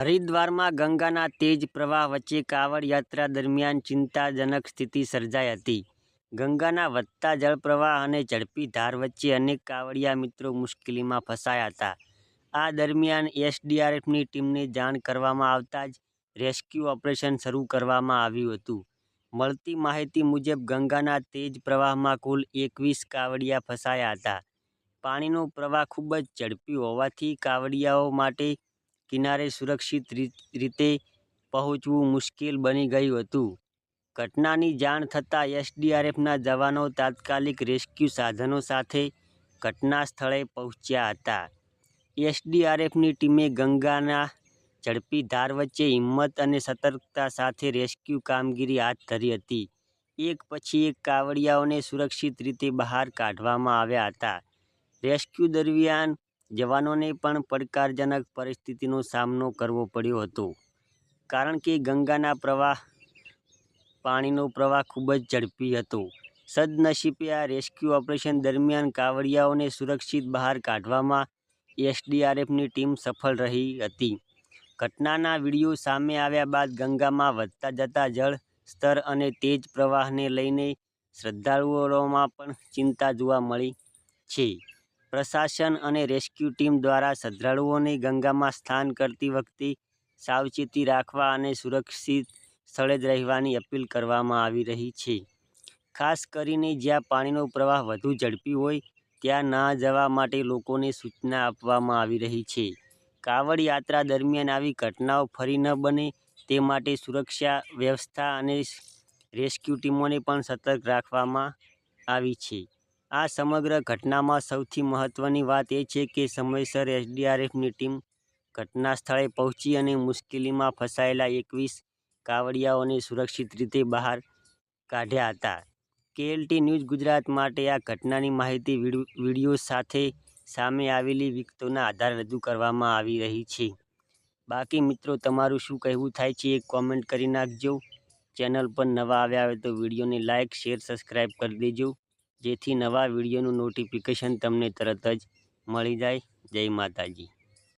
હરિદ્વારમાં ગંગાના તેજ પ્રવાહ વચ્ચે કાવડ યાત્રા દરમિયાન ચિંતાજનક સ્થિતિ સર્જાઈ હતી. ગંગાના વધતા જળપ્રવાહ અને ઝડપી ધાર વચ્ચે અનેક કાવડિયા મિત્રો મુશ્કેલીમાં ફસાયા હતા. આ દરમિયાન એસડીઆરએફની ટીમને જાણ કરવામાં આવતા જ રેસ્ક્યુ ઓપરેશન શરૂ કરવામાં આવ્યું હતું. મળતી માહિતી મુજબ ગંગાના તેજ પ્રવાહમાં કુલ 21 કાવડિયા ફસાયા હતા. પાણીનો પ્રવાહ ખૂબ જ ઝડપી હોવાથી કાવડિયાઓ માટે કિનારે સુરક્ષિત રીતે પહોંચવું મુશ્કેલ બની ગયું હતું. ઘટનાની જાણ થતાં એસડીઆરએફના જવાનો તાત્કાલિક રેસ્ક્યુ સાધનો સાથે ઘટના સ્થળે પહોંચ્યા હતા. એસડીઆરએફની ટીમે ગંગાના ઝડપી ધાર વચ્ચે હિંમત અને સતર્કતા સાથે રેસ્ક્યુ કામગીરી હાથ ધરી હતી. એક પછી એક કાવડિયાઓને સુરક્ષિત રીતે બહાર કાઢવામાં આવ્યા હતા. રેસ્ક્યુ દરમિયાન જવાનોને પણ પડકારજનક પરિસ્થિતિનો સામનો કરવો પડ્યો હતો, કારણ કે ગંગાના પાણીનો પ્રવાહ ખૂબ જ ઝડપી હતો. સદનસીબે આ રેસ્ક્યુ ઓપરેશન દરમિયાન કાવડિયાઓને સુરક્ષિત બહાર કાઢવામાં એસડીઆરએફની ટીમ સફળ રહી હતી. ઘટનાના વીડિયો સામે આવ્યા બાદ ગંગામાં વધતા જતા જળ સ્તર અને તેજ પ્રવાહને લઈને શ્રદ્ધાળુઓમાં પણ ચિંતા જોવા મળી છે. પ્રશાસન અને રેસ્ક્યુ ટીમ દ્વારા શ્રદ્ધાળુઓને ગંગામાં સ્નાન કરતી વખતે સાવચેતી રાખવા અને સુરક્ષિત સ્થળે જ રહેવાની અપીલ કરવામાં આવી રહી છે. ખાસ કરીને જ્યાં પાણીનો પ્રવાહ વધુ ઝડપી હોય ત્યાં ન જવા માટે લોકોને સૂચના આપવામાં આવી રહી છે. કાવડ યાત્રા દરમિયાન આવી ઘટનાઓ ફરી ન બને તે માટે સુરક્ષા વ્યવસ્થા અને રેસ્ક્યુ ટીમોને પણ સતર્ક રાખવામાં આવી છે. આ સમગ્ર ઘટનામાં સૌથી મહત્વની વાત એ છે કે સમયસર એસડીઆરએફની ટીમ ઘટના સ્થળે પહોંચી અને મુશ્કેલીમાં ફસાયેલા 21 કાવડિયાઓને સુરક્ષિત રીતે બહાર કાઢ્યા હતા. કેએલટી ન્યૂઝ ગુજરાત માટે આ ઘટનાની માહિતી વીડિયો સાથે સામે આવેલી વિગતોના આધારે રજૂ કરવામાં આવી રહી છે. બાકી મિત્રો, તમારું શું કહેવું થાય છે એ કોમેન્ટ કરી નાખજો. ચેનલ પર નવા આવ્યા હોય તો વિડીયોને લાઇક, શેર, સબસ્ક્રાઈબ કરી દેજો, જેથી નવા વિડીયોનું નોટિફિકેશન તમને તરત જ મળી જાય. જય માતાજી.